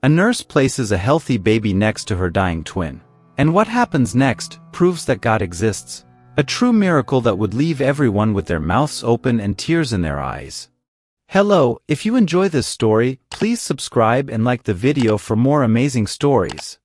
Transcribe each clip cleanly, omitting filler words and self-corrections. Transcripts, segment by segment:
A nurse places a healthy baby next to her dying twin. And what happens next proves that God exists. A true miracle that would leave everyone with their mouths open and tears in their eyes. Hello, if you enjoy this story, please subscribe and like the video for more amazing stories.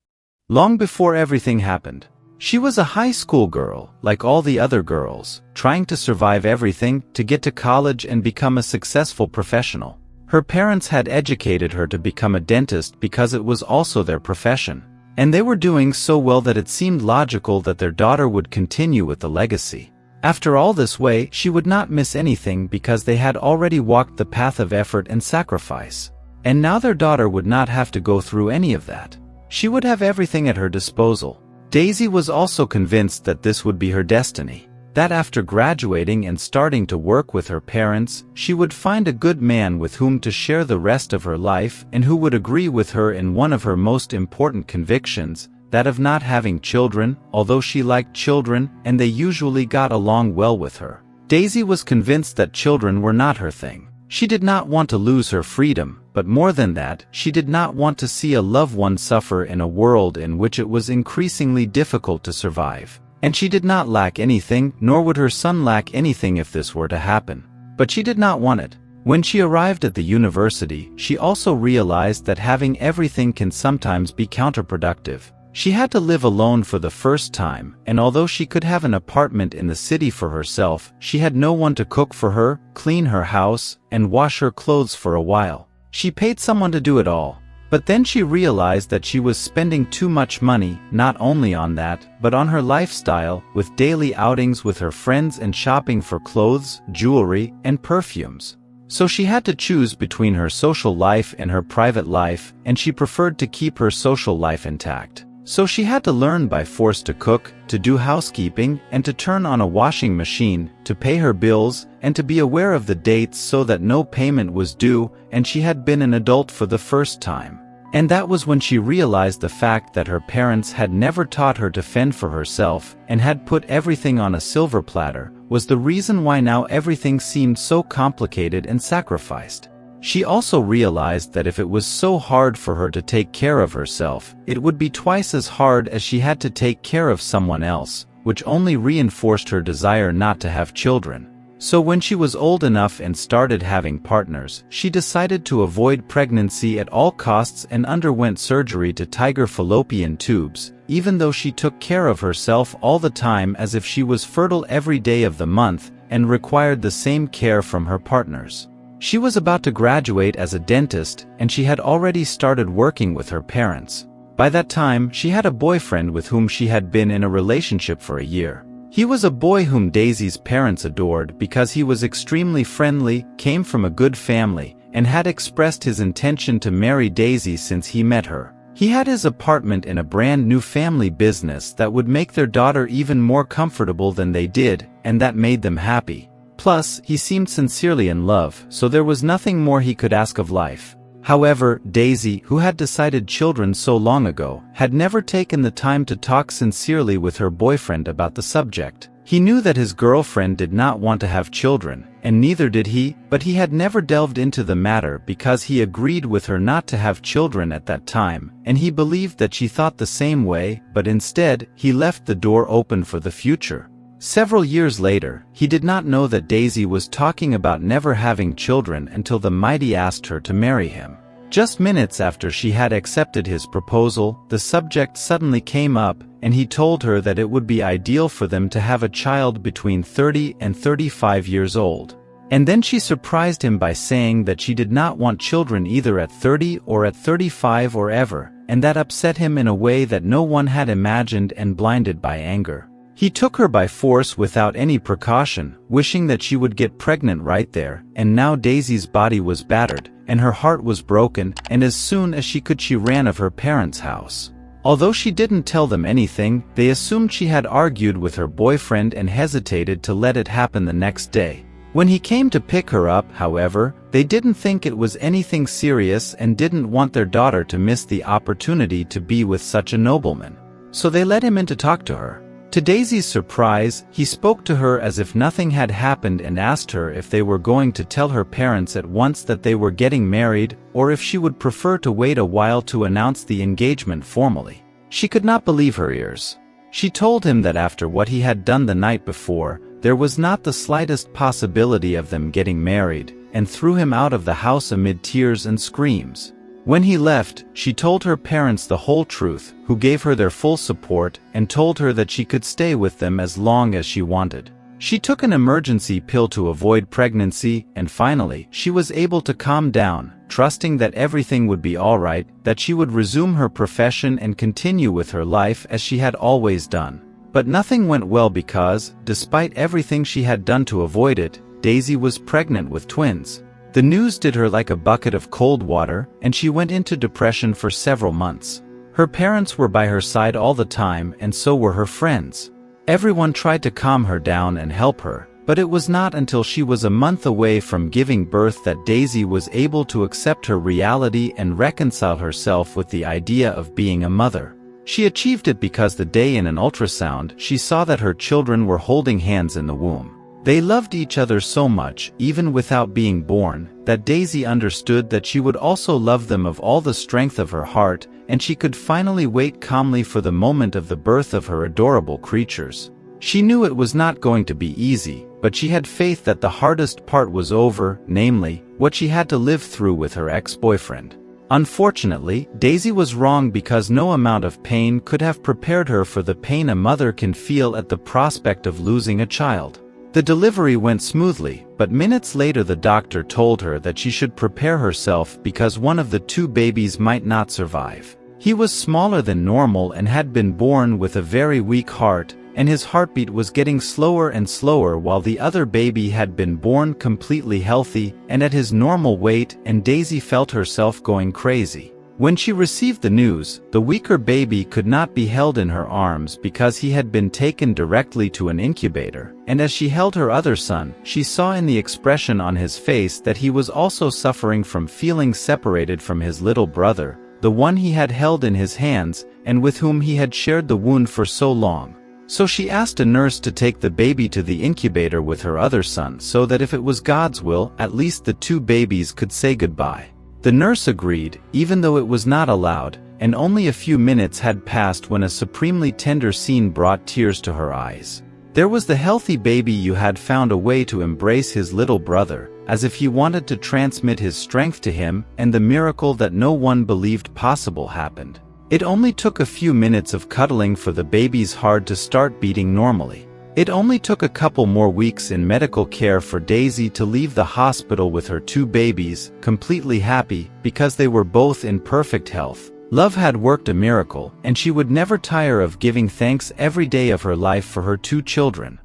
Long before everything happened, she was a high school girl, like all the other girls, trying to survive everything, to get to college and become a successful professional. Her parents had educated her to become a dentist because it was also their profession. And they were doing so well that it seemed logical that their daughter would continue with the legacy. After all this way, she would not miss anything because they had already walked the path of effort and sacrifice. And now their daughter would not have to go through any of that. She would have everything at her disposal. Daisy was also convinced that this would be her destiny. That after graduating and starting to work with her parents, she would find a good man with whom to share the rest of her life and who would agree with her in one of her most important convictions, that of not having children, although she liked children and they usually got along well with her. Daisy was convinced that children were not her thing. She did not want to lose her freedom, but more than that, she did not want to see a loved one suffer in a world in which it was increasingly difficult to survive. And she did not lack anything, nor would her son lack anything if this were to happen. But she did not want it. When she arrived at the university, she also realized that having everything can sometimes be counterproductive. She had to live alone for the first time, and although she could have an apartment in the city for herself, she had no one to cook for her, clean her house, and wash her clothes for a while. She paid someone to do it all. But then she realized that she was spending too much money, not only on that, but on her lifestyle, with daily outings with her friends and shopping for clothes, jewelry, and perfumes. So she had to choose between her social life and her private life, and she preferred to keep her social life intact. So she had to learn by force to cook, to do housekeeping, and to turn on a washing machine, to pay her bills, and to be aware of the dates so that no payment was due, and she had been an adult for the first time. And that was when she realized the fact that her parents had never taught her to fend for herself, and had put everything on a silver platter, was the reason why now everything seemed so complicated and sacrificed. She also realized that if it was so hard for her to take care of herself, it would be twice as hard as she had to take care of someone else, which only reinforced her desire not to have children. So when she was old enough and started having partners, she decided to avoid pregnancy at all costs and underwent surgery to tiger fallopian tubes, even though she took care of herself all the time as if she was fertile every day of the month and required the same care from her partners. She was about to graduate as a dentist, and she had already started working with her parents. By that time, she had a boyfriend with whom she had been in a relationship for a year. He was a boy whom Daisy's parents adored because he was extremely friendly, came from a good family, and had expressed his intention to marry Daisy since he met her. He had his apartment in a brand new family business that would make their daughter even more comfortable than they did, and that made them happy. Plus, he seemed sincerely in love, so there was nothing more he could ask of life. However, Daisy, who had decided children so long ago, had never taken the time to talk sincerely with her boyfriend about the subject. He knew that his girlfriend did not want to have children, and neither did he, but he had never delved into the matter because he agreed with her not to have children at that time, and he believed that she thought the same way, but instead, he left the door open for the future. Several years later, he did not know that Daisy was talking about never having children until the mighty asked her to marry him. Just minutes after she had accepted his proposal, the subject suddenly came up, and he told her that it would be ideal for them to have a child between 30 and 35 years old. And then she surprised him by saying that she did not want children either at 30 or at 35 or ever, and that upset him in a way that no one had imagined, and blinded by anger. He took her by force without any precaution, wishing that she would get pregnant right there, and now Daisy's body was battered, and her heart was broken, and as soon as she could she ran of her parents' house. Although she didn't tell them anything, they assumed she had argued with her boyfriend and hesitated to let it happen the next day. When he came to pick her up, however, they didn't think it was anything serious and didn't want their daughter to miss the opportunity to be with such a nobleman. So they let him in to talk to her. To Daisy's surprise, he spoke to her as if nothing had happened and asked her if they were going to tell her parents at once that they were getting married, or if she would prefer to wait a while to announce the engagement formally. She could not believe her ears. She told him that after what he had done the night before, there was not the slightest possibility of them getting married, and threw him out of the house amid tears and screams. When he left, she told her parents the whole truth, who gave her their full support and told her that she could stay with them as long as she wanted. She took an emergency pill to avoid pregnancy, and finally, she was able to calm down, trusting that everything would be all right, that she would resume her profession and continue with her life as she had always done. But nothing went well because, despite everything she had done to avoid it, Daisy was pregnant with twins. The news did her like a bucket of cold water, and she went into depression for several months. Her parents were by her side all the time, and so were her friends. Everyone tried to calm her down and help her, but it was not until she was a month away from giving birth that Daisy was able to accept her reality and reconcile herself with the idea of being a mother. She achieved it because the day in an ultrasound, she saw that her children were holding hands in the womb. They loved each other so much, even without being born, that Daisy understood that she would also love them of all the strength of her heart, and she could finally wait calmly for the moment of the birth of her adorable creatures. She knew it was not going to be easy, but she had faith that the hardest part was over, namely, what she had to live through with her ex-boyfriend. Unfortunately, Daisy was wrong because no amount of pain could have prepared her for the pain a mother can feel at the prospect of losing a child. The delivery went smoothly, but minutes later the doctor told her that she should prepare herself because one of the two babies might not survive. He was smaller than normal and had been born with a very weak heart, and his heartbeat was getting slower and slower while the other baby had been born completely healthy and at his normal weight, and Daisy felt herself going crazy. When she received the news, the weaker baby could not be held in her arms because he had been taken directly to an incubator, and as she held her other son, she saw in the expression on his face that he was also suffering from feeling separated from his little brother, the one he had held in his hands, and with whom he had shared the wound for so long. So she asked a nurse to take the baby to the incubator with her other son so that if it was God's will, at least the two babies could say goodbye. The nurse agreed, even though it was not allowed, and only a few minutes had passed when a supremely tender scene brought tears to her eyes. There was the healthy baby who had found a way to embrace his little brother, as if he wanted to transmit his strength to him, and the miracle that no one believed possible happened. It only took a few minutes of cuddling for the baby's heart to start beating normally. It only took a couple more weeks in medical care for Daisy to leave the hospital with her two babies, completely happy, because they were both in perfect health. Love had worked a miracle, and she would never tire of giving thanks every day of her life for her two children.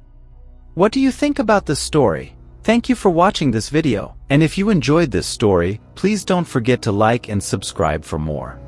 What do you think about this story? Thank you for watching this video, and if you enjoyed this story, please don't forget to like and subscribe for more.